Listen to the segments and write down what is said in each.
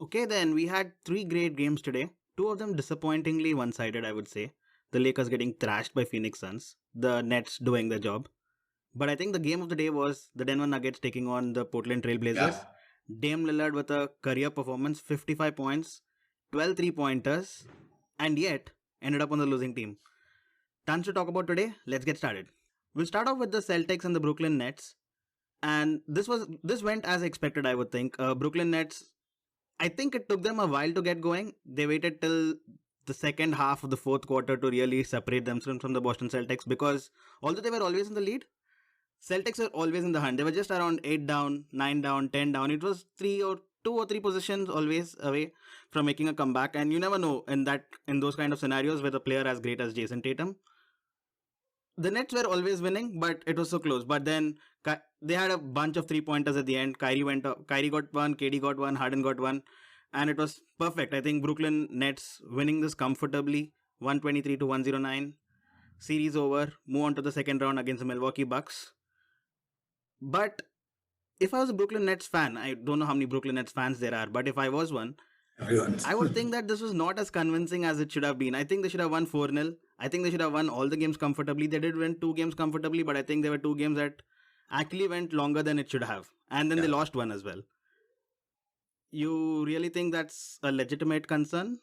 Okay, then we had three great games today. Two of them disappointingly one sided, I would say. The Lakers getting thrashed by Phoenix Suns, the Nets doing their job. But I think the game of the day was the Denver Nuggets taking on the Portland Trail Blazers. Yeah, Dame Lillard with a career performance, 55 points, 12 pointers, and yet ended up on the losing team. Tons to talk about today. Let's get started. We'll start off with the Celtics and the Brooklyn Nets. And this went as expected, I would think. Brooklyn Nets, I think it took them a while to get going. They waited till the second half of the fourth quarter to really separate themselves from the Boston Celtics because although they were always in the lead, Celtics were always in the hunt. They were just around 8 down, 9 down, 10 down. It was 2 or 3 positions always away from making a comeback. And you never know in those kind of scenarios with a player as great as Jason Tatum. The Nets were always winning, but it was so close. But then they had a bunch of 3 pointers at the end. Kyrie got one, KD got one, Harden got one, and it was perfect. I think Brooklyn Nets winning this comfortably, 123 to 109. Series over. Move on to the second round against the Milwaukee Bucks. But if I was a Brooklyn Nets fan, I don't know how many Brooklyn Nets fans there are, but if I was one, everyone's. I would think that this was not as convincing as it should have been. I think they should have won 4-0. I think they should have won all the games comfortably. They did win two games comfortably, but I think there were two games that actually went longer than it should have. And then they Yeah. lost one as well. You really think that's a legitimate concern?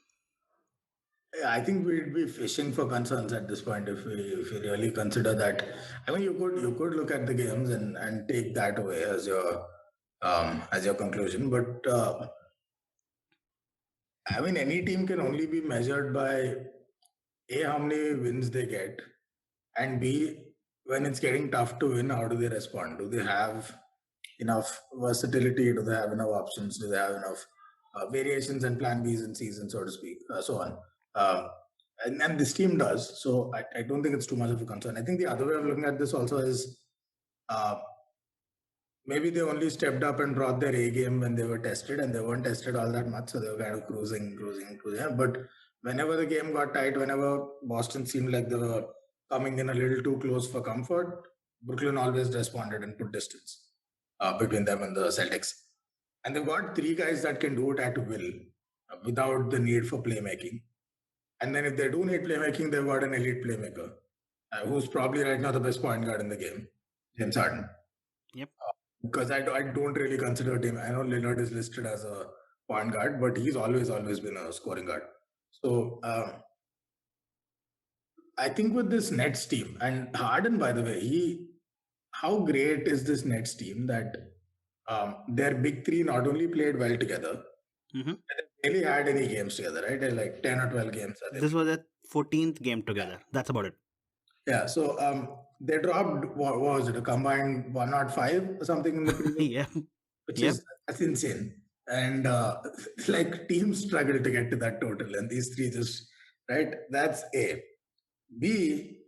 Yeah, I think we'd be fishing for concerns at this point if we really consider that. I mean, you could look at the games and take that away as your conclusion, but I mean, any team can only be measured by A, how many wins they get, and B, when it's getting tough to win, how do they respond? Do they have enough versatility? Do they have enough options? Do they have enough variations and plan Bs in season, so to speak, so on? Um, and this team does. So I don't think it's too much of a concern. I think the other way of looking at this also is uh, maybe they only stepped up and brought their A game when they were tested, and they weren't tested all that much, so they were kind of cruising. But whenever the game got tight, whenever Boston seemed like they were coming in a little too close for comfort, Brooklyn always responded and put distance between them and the Celtics. And they've got three guys that can do it at will without the need for playmaking. And then if they do need playmaking, they've got an elite playmaker who's probably right now the best point guard in the game, James Harden. Yep. Because I don't really consider him. I know Lillard is listed as a point guard, but he's always been a scoring guard. So I think with this Nets team and Harden, by the way, how great is this Nets team that their big three not only played well together, Mm-hmm. they really had any games together, right? They're like 10 or 12 games. That they This was their 14th game together. That's about it. Yeah, so they dropped what was it, a combined 105 or something in the previous, Yep. which Yep. is that's insane. And like teams struggle to get to that total, and these three just right. That's A. B.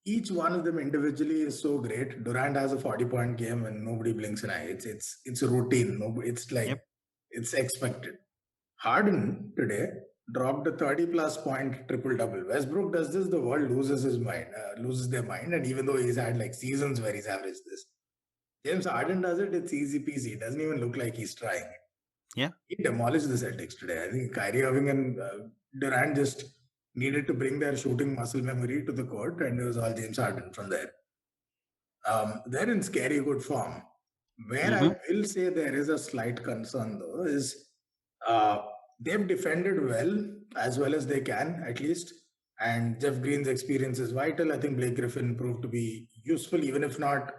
Each one of them individually is so great. Durant has a 40-point game, and nobody blinks an eye. It's a routine. It's like Yep. it's expected. Harden today dropped a 30 plus point triple double. Westbrook does this, the world loses their mind. And even though he's had like seasons where he's averaged this, James Harden does it, it's easy peasy. It doesn't even look like he's trying. Yeah. He demolished the Celtics today. I think Kyrie Irving and Durant just needed to bring their shooting muscle memory to the court, and it was all James Harden from there. They're in scary good form. Where Mm-hmm. I will say there is a slight concern, though, is uh, they've defended well as they can, at least. And Jeff Green's experience is vital. I think Blake Griffin proved to be useful, even if not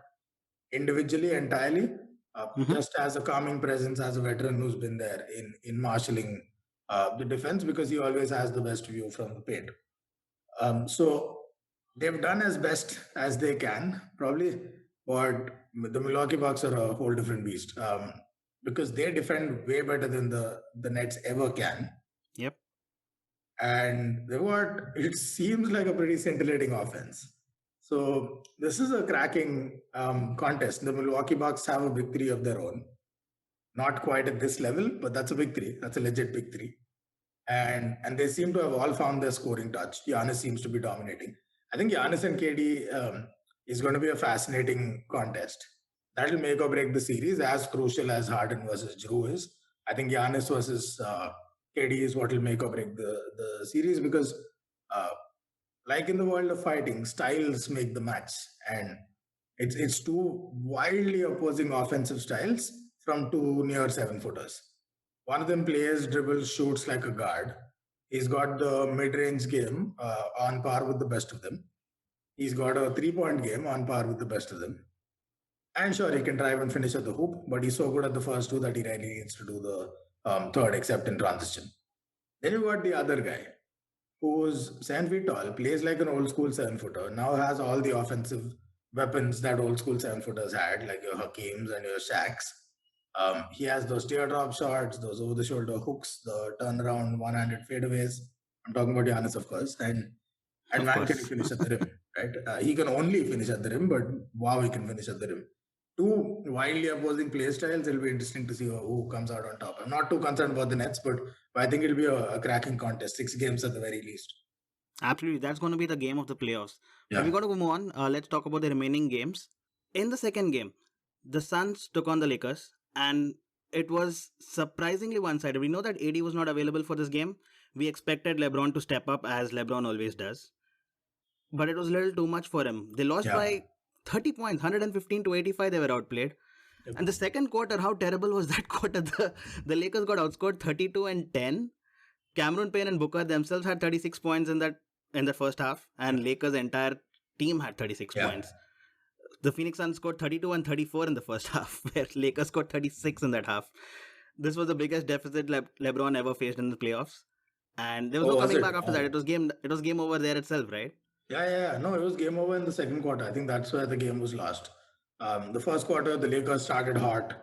individually entirely, Mm-hmm. just as a calming presence, as a veteran who's been there in marshalling the defense, because he always has the best view from the paint. So they've done as best as they can, probably. But the Milwaukee Bucks are a whole different beast because they defend way better than the Nets ever can. Yep. And it seems like a pretty scintillating offense. So this is a cracking contest. The Milwaukee Bucks have a victory of their own. Not quite at this level, but that's a victory. That's a legit victory. And they seem to have all found their scoring touch. Giannis seems to be dominating. I think Giannis and KD is going to be a fascinating contest. That'll make or break the series, as crucial as Harden versus Drew is. I think Giannis versus KD is what will make or break the series because, uh, like in the world of fighting, styles make the match, and it's two wildly opposing offensive styles from two near 7-footers. One of them plays, dribbles, shoots like a guard. He's got the mid-range game on par with the best of them. He's got a 3-point game on par with the best of them. And sure, he can drive and finish at the hoop, but he's so good at the first two that he rarely needs to do the third, except in transition. Then you got the other guy, who's 7 feet tall, plays like an old school 7-footer, now has all the offensive weapons that old school 7-footers had, like your Hakeems and your Shaqs. He has those teardrop shots, those over the shoulder hooks, the turnaround one-handed fadeaways. I'm talking about Giannis, of course. And Of man, course. can he finish at the rim, right? He can only finish at the rim, but wow, he can finish at the rim. Two wildly opposing play styles. It'll be interesting to see who comes out on top. I'm not too concerned about the Nets, but I think it'll be a cracking contest. 6 games at the very least. Absolutely, that's going to be the game of the playoffs. But Yeah. we got to move on. Let's talk about the remaining games. In the second game, the Suns took on the Lakers, and it was surprisingly one-sided. We know that AD was not available for this game. We expected LeBron to step up, as LeBron always does. But it was a little too much for him. They lost Yeah. by 30 points, 115 to 85. They were outplayed. Yep. And the second quarter, how terrible was that quarter? The Lakers got outscored 32 and 10. Cameron Payne and Booker themselves had 36 points in the first half, and Lakers' entire team had 36 Yeah. points. The Phoenix Suns scored 32 and 34 in the first half, where Lakers scored 36 in that half. This was the biggest deficit LeBron ever faced in the playoffs, and there was Oh, no was coming it? back after that. It was game over there itself, right? Yeah. No, it was game over in the second quarter. I think that's where the game was lost. The first quarter, the Lakers started hot.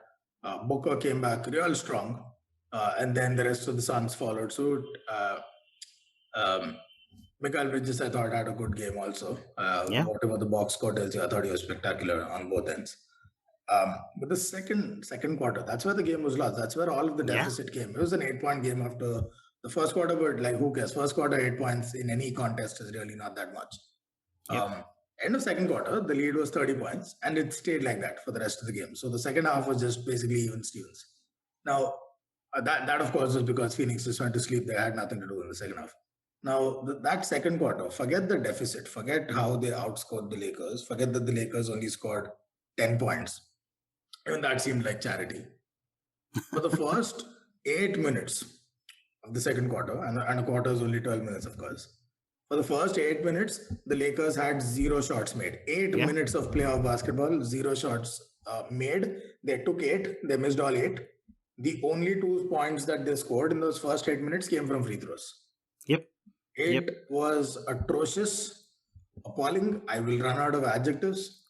Booker came back real strong. And then the rest of the Suns followed suit. Mikal Bridges, I thought, had a good game also. Yeah. Whatever the box score tells you, I thought he was spectacular on both ends. But the second quarter, that's where the game was lost. That's where all of the Yeah. deficit came. It was an 8-point game after the first quarter, but like who cares? First quarter, 8 points in any contest is really not that much. Yep. End of second quarter, the lead was 30 points, and it stayed like that for the rest of the game. So the second half was just basically even Stevens. Now, that of course was because Phoenix just went to sleep. They had nothing to do in the second half. Now, that second quarter, forget the deficit, forget how they outscored the Lakers, forget that the Lakers only scored 10 points. Even that seemed like charity. For the first 8 minutes of the second quarter, and a quarter is only 12 minutes, of course. For the first 8 minutes, the Lakers had 0 shots made. 8 Yeah. minutes of playoff basketball, 0 shots made. They took 8, they missed all 8. The only 2 points that they scored in those first 8 minutes came from free throws. Yep. It was atrocious, appalling. I will run out of adjectives.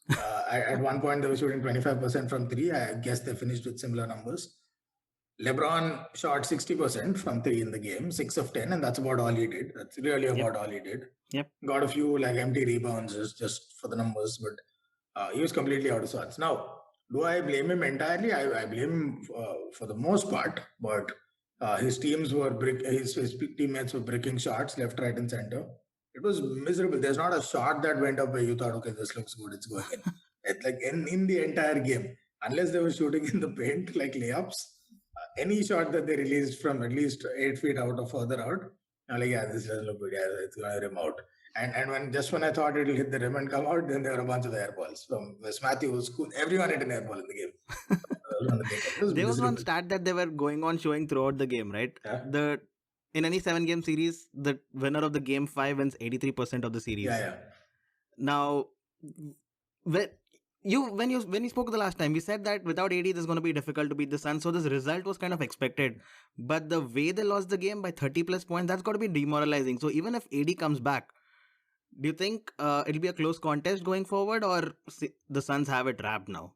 At one point, they were shooting 25% from 3. I guess they finished with similar numbers. LeBron shot 60% from 3 in the game, 6 of 10, and that's about all he did. That's really about all he did. Yep. Got a few like empty rebounds just for the numbers, but he was completely out of sorts. Now, do I blame him entirely? I blame him for the most part, but his teams were his teammates were breaking shots left, right, and center. It was miserable. There's not a shot that went up where you thought, okay, this looks good, it's going in. It's like in the entire game, unless they were shooting in the paint like layups, any shot that they released from at least 8 feet out or further out, I'm like, yeah, this doesn't look good. Yeah, it's going to rim out. And when I thought it'll hit the rim and come out, then there were a bunch of air balls from Wes Matthews. Everyone hit an air ball in the game. There was one stat that they were going on showing throughout the game, right? Yeah. In any 7-game series, the winner of the game 5 wins 83% of the series. Yeah. Now, when you spoke the last time, we said that without AD, it's going to be difficult to beat the Suns. So this result was kind of expected, but the way they lost the game by 30 plus points, that's got to be demoralizing. So even if AD comes back, do you think it'll be a close contest going forward, or the Suns have it wrapped now?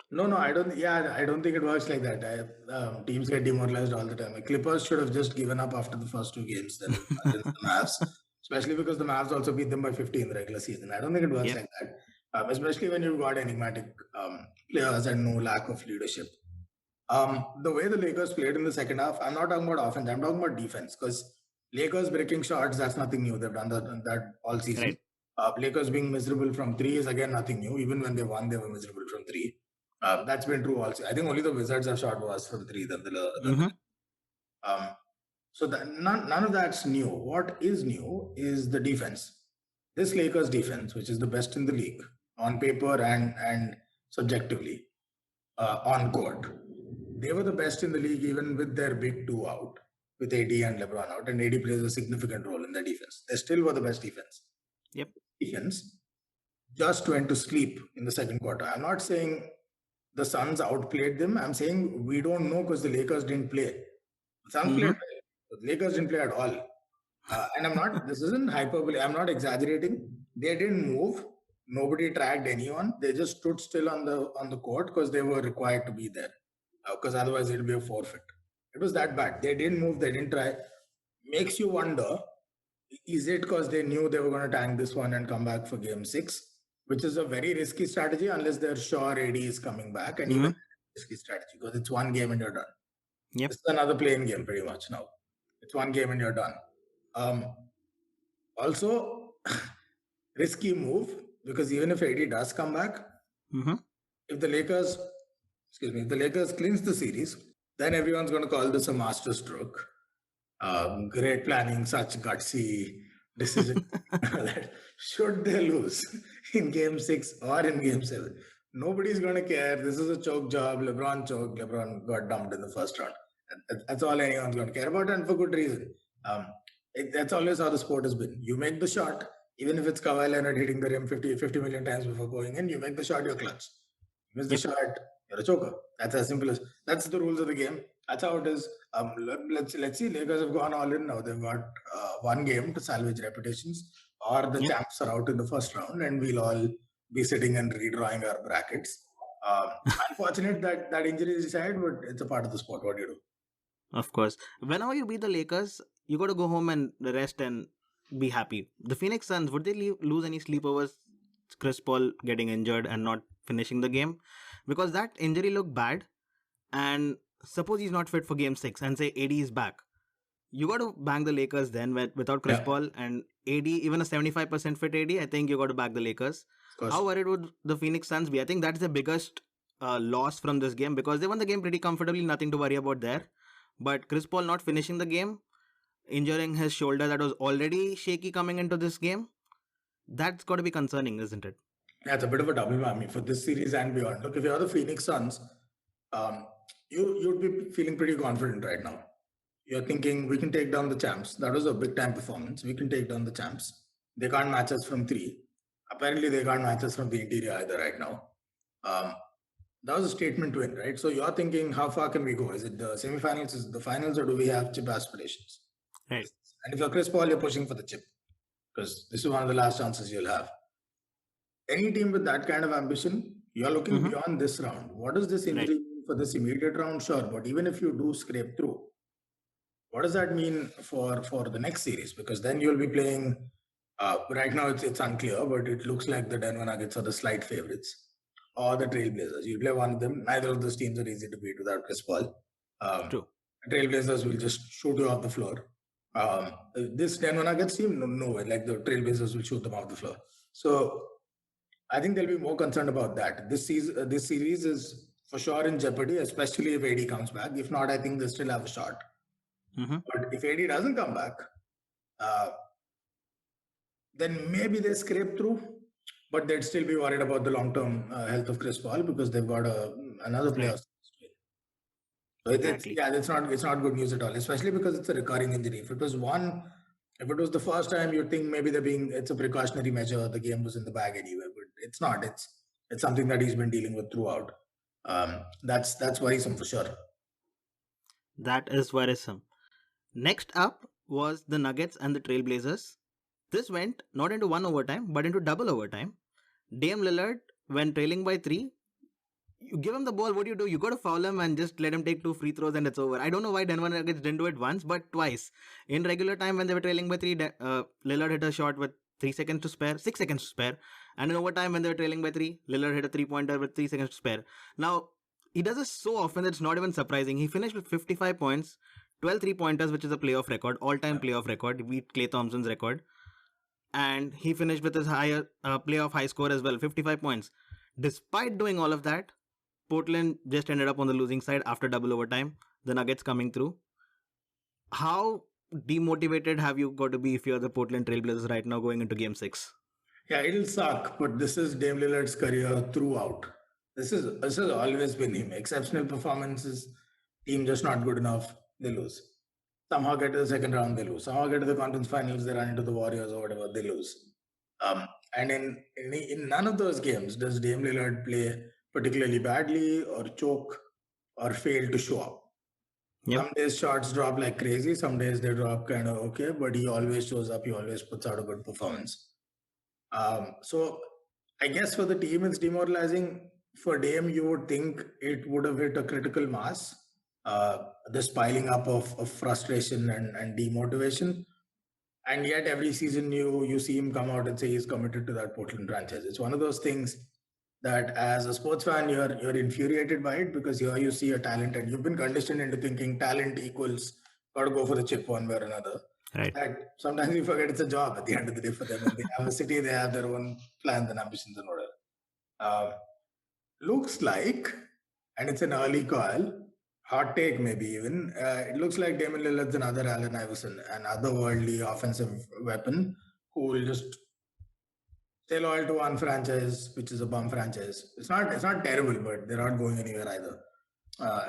No, I don't. Yeah, I don't think it works like that. Teams get demoralized all the time. The Clippers should have just given up after the first 2 games. Then the Mavs, especially because the Mavs also beat them by 50 in the regular season. I don't think it works like that. Especially when you've got enigmatic players and no lack of leadership. The way the Lakers played in the second half, I'm not talking about offense. I'm talking about defense, because Lakers breaking shots, that's nothing new. They've done that all season. Right. Lakers being miserable from 3 is again nothing new. Even when they won, they were miserable from 3. That's been true also. I think only the Wizards have shot worse from 3 than the So none of that's new. What is new is the defense. This Lakers defense, which is the best in the league on paper and subjectively on court, they were the best in the league even with their big two out, with AD and LeBron out, and AD plays a significant role in their defense. They still were the best defense. Yep. Defense just went to sleep in the second quarter. I'm not saying the Suns outplayed them. I'm saying we don't know because the Lakers didn't play. The Suns played well, but the Lakers didn't play at all. And I'm not, this isn't hyperbole. I'm not exaggerating. They didn't move. Nobody tracked anyone. They just stood still on the court because they were required to be there. Because otherwise it'll be a forfeit. It was that bad. They didn't move. They didn't try. Makes you wonder, is it because they knew they were going to tank this one and come back for game 6? Which is a very risky strategy unless they're sure AD is coming back. And even risky strategy because it's one game and you're done. Yep. It's another playing game pretty much now. It's one game and you're done. Also, risky move because even if AD does come back, if the Lakers clinch the series, then everyone's going to call this a master stroke. Great planning, such gutsy decision. Should they lose in game 6 or in game 7, nobody's going to care. This is a choke job. LeBron choked. LeBron got dumped in the first round. That's all anyone's going to care about, and for good reason. That's always how the sport has been. You make the shot, even if it's Kawhi Leonard hitting the rim 50 million times before going in, you make the shot, you're clutch. You miss the shot, you're a choker. That's as simple as, that's the rules of the game. That's how it is. Let's see, Lakers have gone all in now. They've got one game to salvage reputations, or the champs are out in the first round, and we'll all be sitting and redrawing our brackets. Unfortunate that injury is decided, but it's a part of the sport. What do you do? Of course. Whenever you beat the Lakers, you got to go home and rest and be happy. The Phoenix Suns, would they lose any sleep over Chris Paul getting injured and not finishing the game? Because that injury looked bad. And suppose he's not fit for game 6 and say AD is back. You got to bang the Lakers then without Chris Paul and AD, even a 75% fit AD, I think you got to back the Lakers. How worried would the Phoenix Suns be? I think that's the biggest loss from this game because they won the game pretty comfortably, nothing to worry about there. But Chris Paul not finishing the game, injuring his shoulder that was already shaky coming into this game, that's got to be concerning, isn't it? Yeah, it's a bit of a double whammy for this series and beyond. Look, if you're the Phoenix Suns, you'd be feeling pretty confident right now. You're thinking, we can take down the champs. That was a big-time performance. We can take down the champs. They can't match us from 3. Apparently, they can't match us from the interior either right now. That was a statement win, right? So you're thinking, how far can we go? Is it the semifinals, is it the finals, or do we have chip aspirations? Right. And if you're Chris Paul, you're pushing for the chip because this is one of the last chances you'll have. Any team with that kind of ambition, you're looking beyond this round. What does this injury mean for this immediate round? Sure, but even if you do scrape through, what does that mean for the next series? Because then you'll be playing, right now it's unclear, but it looks like the Denver Nuggets are the slight favorites. Or the Trailblazers. You'll play one of them. Neither of those teams are easy to beat without Chris Paul. True. Trailblazers will just shoot you off the floor. This Denver Nuggets team, no way. Like the Trailblazers will shoot them off the floor. So I think they'll be more concerned about that. This series is for sure in jeopardy, especially if AD comes back. If not, I think they still have a shot. But if AD doesn't come back, then maybe they scrape through. But they'd still be worried about the long-term health of Chris Paul because they've got another playoff. So it's not good news at all, especially because it's a recurring injury. If it was the first time, you'd think maybe it's a precautionary measure. The game was in the bag anyway, but it's not. It's something that he's been dealing with throughout. That's worrisome for sure. That is worrisome. Next up was the Nuggets and the Trailblazers. This went not into one overtime, but into double overtime. Dame Lillard, when trailing by 3, you give him the ball, what do? You got to foul him and just let him take 2 free throws and it's over. I don't know why Denver Nuggets didn't do it once, but twice. In regular time, when they were trailing by 3, Lillard hit a shot with 6 seconds to spare. And in overtime, when they were trailing by 3, Lillard hit a 3-pointer with 3 seconds to spare. Now, he does this so often that it's not even surprising. He finished with 55 points, 12 3-pointers, which is a playoff record, all-time playoff record. He beat Klay Thompson's record. And he finished with his higher playoff high score as well, 55 points. Despite doing all of that, Portland just ended up on the losing side after double overtime. The Nuggets coming through. how demotivated have you got to be if you're the Portland Trailblazers right now going into Game 6? Yeah, it'll suck, but this is Dame Lillard's career throughout. This has always been him. Exceptional performances, team just not good enough, they lose. Somehow get to the second round, they lose. Somehow get to the conference finals, they run into the Warriors or whatever, they lose. And in none of those games does Dame Lillard play particularly badly or choke or fail to show up. Yep. Some days shots drop like crazy, some days they drop kind of okay, but he always shows up, he always puts out a good performance. So I guess for the team, it's demoralizing. For Dame, you would think it would have hit a critical mass. This piling up of frustration and demotivation. And yet every season you see him come out and say he's committed to that Portland franchise. It's one of those things that as a sports fan, you're infuriated by it because here you see a talent and you've been conditioned into thinking talent equals gotta go for the chip one way or another. Right. That sometimes you forget it's a job at the end of the day for them. And they have a city, they have their own plans and ambitions and whatever. Looks like, and it's an early call, hot take maybe even, it looks like Damian Lillard's another Allen Iverson, an otherworldly offensive weapon who will just stay loyal to one franchise, which is a bum franchise. It's not terrible, but they're not going anywhere either.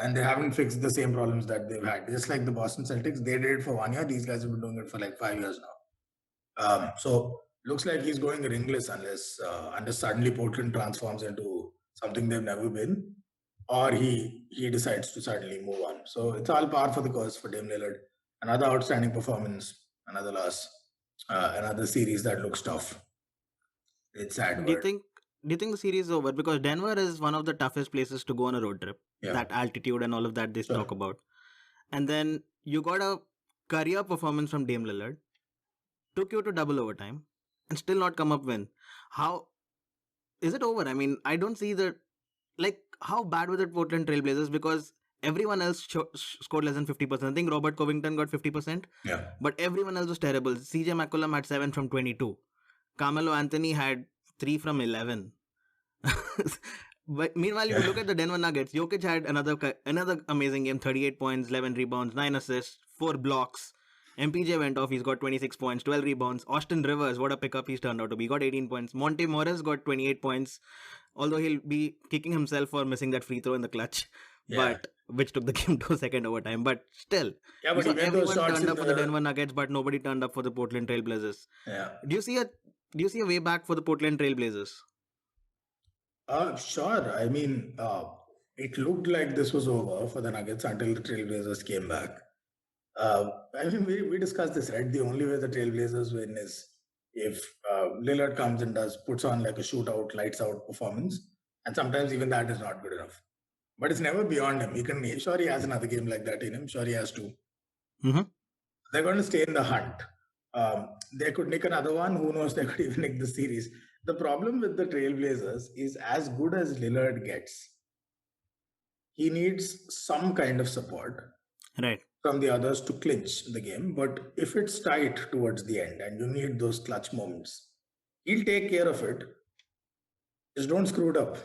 And they haven't fixed the same problems that they've had. Just like the Boston Celtics, they did it for 1 year. These guys have been doing it for like 5 years now. So looks like he's going ringless unless suddenly Portland transforms into something they've never been, or he decides to suddenly move on. So it's all par for the course for Dame Lillard. Another outstanding performance, another loss, another series that looks tough. It's sad. Do you think the series is over? Because Denver is one of the toughest places to go on a road trip. Yeah. That altitude and all of that they Sure. talk about. And then you got a career performance from Dame Lillard, took you to double overtime, and still not come up win. How is it over? I mean, I don't see how bad were the Portland Trailblazers because everyone else scored less than 50%. I think Robert Covington got 50%, Yeah. but everyone else was terrible. CJ McCollum had 7 from 22. Carmelo Anthony had 3 from 11. But meanwhile, if you look at the Denver Nuggets, Jokic had another amazing game, 38 points, 11 rebounds, 9 assists, 4 blocks. MPJ went off, he's got 26 points, 12 rebounds. Austin Rivers, what a pickup he's turned out to be, he got 18 points. Monte Morris got 28 points, although he'll be kicking himself for missing that free throw in the clutch, but which took the game to a second overtime. But still, Yeah, but so he made those everyone shots turned in up for the Denver Nuggets, but nobody turned up for the Portland Trailblazers. Yeah. Do you see a way back for the Portland Trailblazers? Sure. I mean, it looked like this was over for the Nuggets until the Trailblazers came back. I mean, we discussed this, right? The only way the Trailblazers win is if Lillard comes and puts on like a shootout, lights out performance, and sometimes even that is not good enough. But it's never beyond him. He has another game like that in him. Sure, he has to. Mm-hmm. They're going to stay in the hunt. They could nick another one. Who knows? They could even nick the series. The problem with the Trailblazers is as good as Lillard gets, he needs some kind of support Right. from the others to clinch the game. But if it's tight towards the end and you need those clutch moments, he'll take care of it. Just don't screw it up.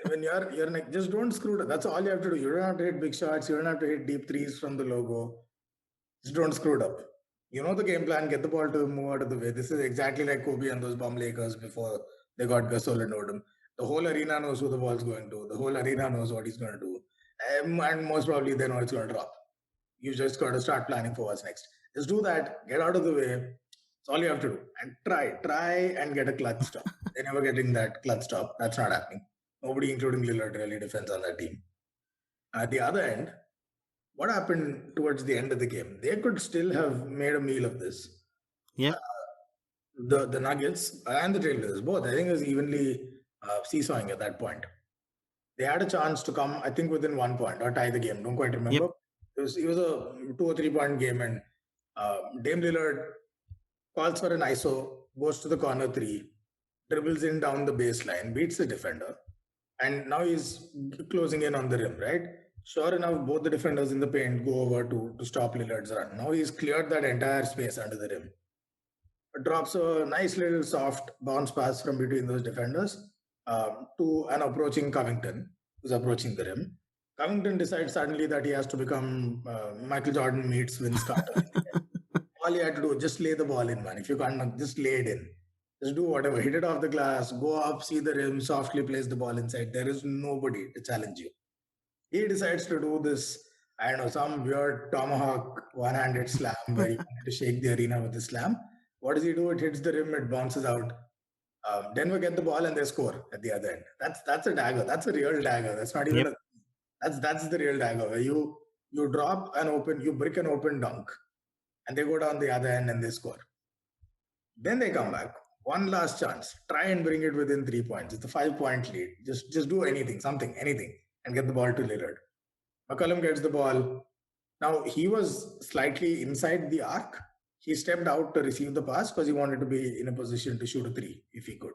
when you're like, just don't screw it up. That's all you have to do. You don't have to hit big shots. You don't have to hit deep threes from the logo. Just don't screw it up. You know the game plan. Get the ball to move out of the way. This is exactly like Kobe and those bum Lakers before they got Gasol and Odom. The whole arena knows who the ball's going to. The whole arena knows what he's going to do. And most probably they know it's going to drop. You just got to start planning for what's next. Just do that. Get out of the way. That's all you have to do. And try and get a clutch stop. They're never getting that clutch stop. That's not happening. Nobody, including Lillard, really defends on that team. At the other end, what happened towards the end of the game? They could still have made a meal of this. Yeah. The Nuggets and the Trailblazers, both, I think it was evenly seesawing at that point. They had a chance to come, I think, within 1 point or tie the game. Don't quite remember. Yep. It was a 2 or 3 point game, and Dame Lillard calls for an ISO, goes to the corner 3, dribbles in down the baseline, beats the defender, and now he's closing in on the rim, right? Sure enough, both the defenders in the paint go over to stop Lillard's run. Now he's cleared that entire space under the rim. Drops a nice little soft bounce pass from between those defenders to an approaching Covington, who's approaching the rim. Covington decides suddenly that he has to become Michael Jordan meets Vince Carter. All you had to do, just lay the ball in, man. If you can't, just lay it in. Just do whatever. Hit it off the glass, go up, see the rim, softly place the ball inside. There is nobody to challenge you. He decides to do this, I don't know, some weird tomahawk one-handed slam where he wanted to shake the arena with the slam. What does he do? It hits the rim, it bounces out. Denver get the ball and they score at the other end. That's a dagger. That's a real dagger. That's not even that's the real dagger where you drop an open, you brick an open dunk, and they go down the other end and they score. Then they come back. One last chance. Try and bring it within 3 points. It's a 5-point lead. Just do anything, something, anything, and get the ball to Lillard. McCollum gets the ball. Now he was slightly inside the arc. He stepped out to receive the pass because he wanted to be in a position to shoot a three if he could.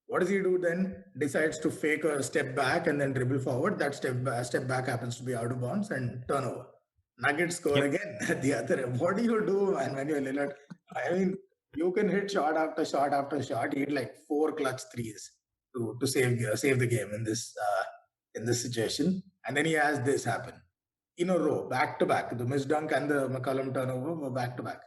What does he do then? Decides to fake a step back and then dribble forward. That step back happens to be out of bounds and turnover. Nuggets score again at the other end. What do you do, man, when you're Lillard? I mean, you can hit shot after shot after shot. He hit like 4 clutch threes to save the game in this situation. And then he has this happen in a row, back to back. The missed dunk and the McCollum turnover were back to back.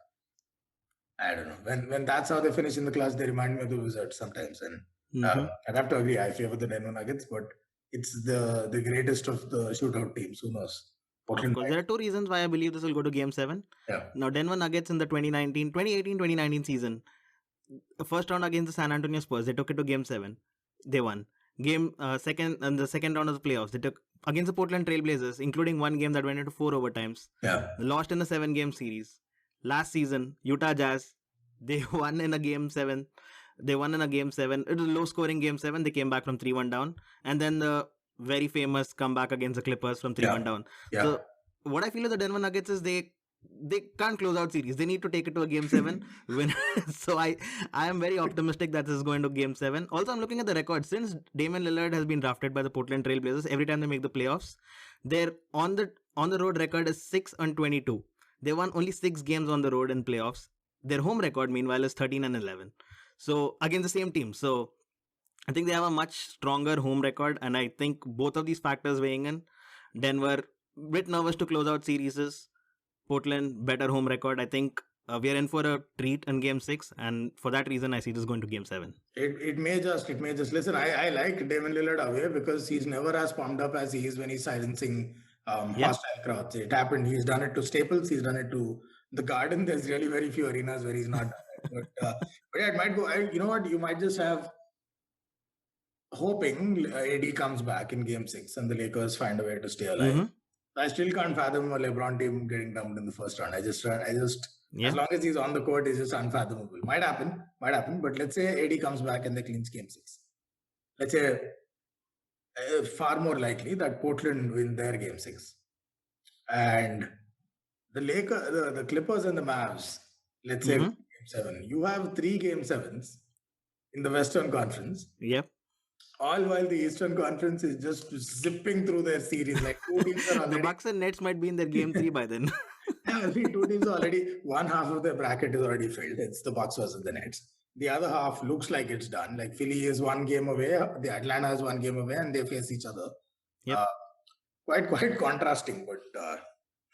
I don't know. When that's how they finish in the class, they remind me of the Wizards sometimes. And I'd have to agree. I favor the Denver Nuggets, but it's the greatest of the shootout teams. Who knows? Of course, there are 2 reasons why I believe this will go to Game 7. Yeah. Now, Denver Nuggets in the 2018-2019 season, the first round against the San Antonio Spurs, they took it to Game 7. They won. The second round of the playoffs, they took against the Portland Trail Blazers, including one game that went into 4 overtimes. Yeah. They lost in a 7-game series. Last season, Utah Jazz, they won in a Game 7. It was a low-scoring Game 7. They came back from 3-1 down. And then the very famous comeback against the Clippers from 3-1 down. Yeah. So what I feel with the Denver Nuggets is they can't close out series. They need to take it to a Game 7 win. So I am very optimistic that this is going to Game 7. Also, I'm looking at the record. Since Damian Lillard has been drafted by the Portland Trail Blazers, every time they make the playoffs, their on the road record is 6-22. They won only 6 games on the road in playoffs. Their home record, meanwhile, is 13-11. So against the same team. So I think they have a much stronger home record, and I think both of these factors weighing in. Denver, bit nervous to close out series. Portland, better home record. I think we are in for a treat in Game 6, and for that reason, I see this going to Game 7. It may just listen. I like Damian Lillard away because he's never as pumped up as he is when he's silencing hostile crowds. It happened. He's done it to Staples. He's done it to the Garden. There's really very few arenas where he's not done it. But yeah, it might go. You know what? You might just have hoping AD comes back in Game 6 and the Lakers find a way to stay alive. Mm-hmm. I still can't fathom a LeBron team getting dumped in the first round. I just as long as he's on the court, it's just unfathomable. Might happen. But let's say AD comes back and they clinch Game 6. Let's say far more likely that Portland win their Game 6. And the Clippers and the Mavs, let's say Game 7. You have 3 Game 7s in the Western Conference. Yep. All while the Eastern Conference is just zipping through their series. Like 2 teams are already... The Bucks and Nets might be in their Game 3 by then. Yeah, 2 teams are already... One half of their bracket is already filled. It's the Bucks versus the Nets. The other half looks like it's done. Like Philly is 1 game away. The Atlanta is 1 game away and they face each other. Yep. Quite contrasting, but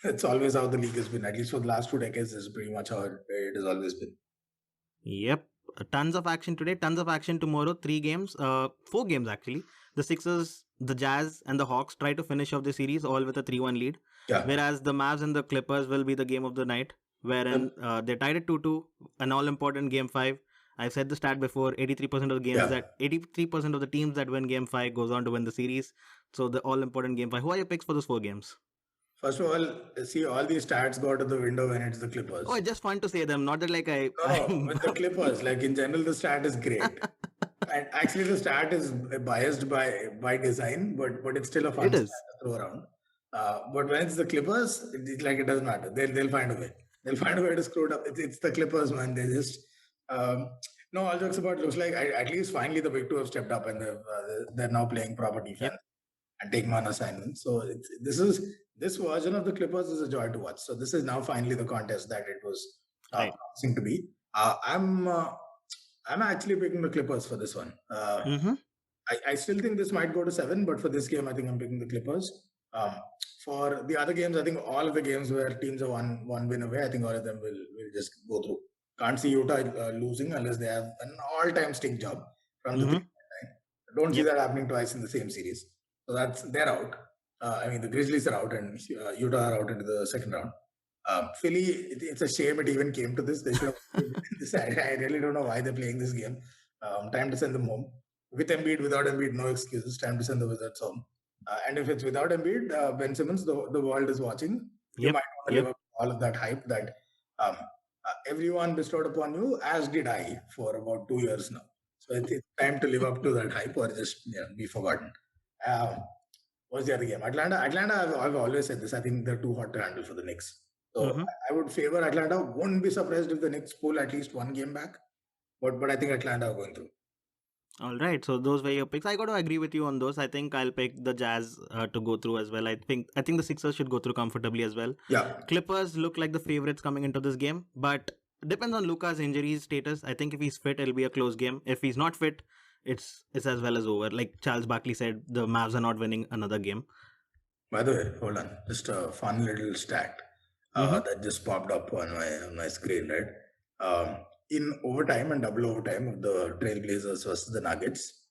it's always how the league has been. At least for the last 2 decades, this is pretty much how it has always been. Yep. Tons of action today, tons of action tomorrow. 3 games, 4 games actually. The Sixers, the Jazz and the Hawks try to finish off the series all with a 3-1 lead. Yeah. Whereas the Mavs and the Clippers will be the game of the night, wherein they tied it 2-2, an all-important Game 5. I've said the stat before, 83% of the games 83% of the teams that win Game 5 goes on to win the series. So the all-important Game 5. Who are your picks for those 4 games? First of all, see, all these stats go to the window when it's the Clippers. Oh, it's just fun to say them. Not that like No, with the Clippers, like in general, the stat is great. And actually, the stat is biased by design, but it's still a fun stat to throw around. But when it's the Clippers, it doesn't matter. They'll find a way. They'll find a way to screw it up. It's the Clippers, man. They just... no, all jokes about, looks like at least finally the big two have stepped up and they're now playing proper defense and taking on assignments. So this version of the Clippers is a joy to watch. So this is now finally the contest that it was promising to be. I'm actually picking the Clippers for this one. I still think this might go to 7, but for this game, I think I'm picking the Clippers. Um, for the other games, I think all of the games where teams are one win away, I think all of them will just go through. Can't see Utah losing unless they have an all-time stink job from the Mhm. 3-point line. Don't see Yep. that happening twice in the same series. So they're out. I mean, the Grizzlies are out and Utah are out into the second round. Philly, it's a shame it even came to this. They should have this. I really don't know why they're playing this game. Time to send them home. With Embiid, without Embiid, no excuses. Time to send the Wizards home. And if it's without Embiid, Ben Simmons, the world is watching. You Yep. might want to live up to all of that hype that um, everyone bestowed upon you, as did I for about 2 years now. So it's time to live up to that hype or just be forgotten. What's the other game? Atlanta. I've always said this. I think they're too hot to handle for the Knicks. So Mhm. I would favor Atlanta. Won't be surprised if the Knicks pull at least one game back. But I think Atlanta are going through. All right, so those were your picks. I got to agree with you on those. I think I'll pick the Jazz to go through as well. I think the Sixers should go through comfortably as well. Yeah. Clippers look like the favorites coming into this game, but depends on Luka's injury status. I think if he's fit, it'll be a close game. If he's not fit, it's as well as over. Like Charles Barkley said, the Mavs are not winning another game. By the way, hold on. Just a fun little stat Mhm. that just popped up on my screen, right? In overtime and double overtime of the Trailblazers versus the Nuggets,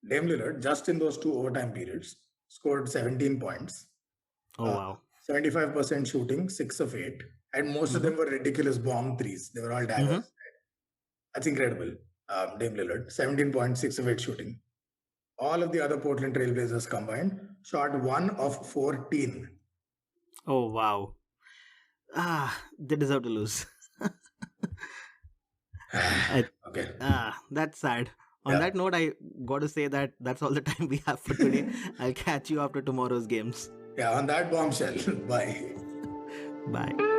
Dame Lillard, just in those 2 overtime periods, scored 17 points, Oh wow. 75% shooting, 6 of 8, and most of them were ridiculous bomb threes. They were all daggers. That's incredible. Dame Lillard, 17.6 of 8 shooting. All of the other Portland Trailblazers combined shot 1 of 14. Oh wow. They deserve to lose. Okay. That's sad. On Yeah. that note, I got to say that that's all the time we have for today. I'll catch you after tomorrow's games. Yeah, on that bombshell. Bye. Bye.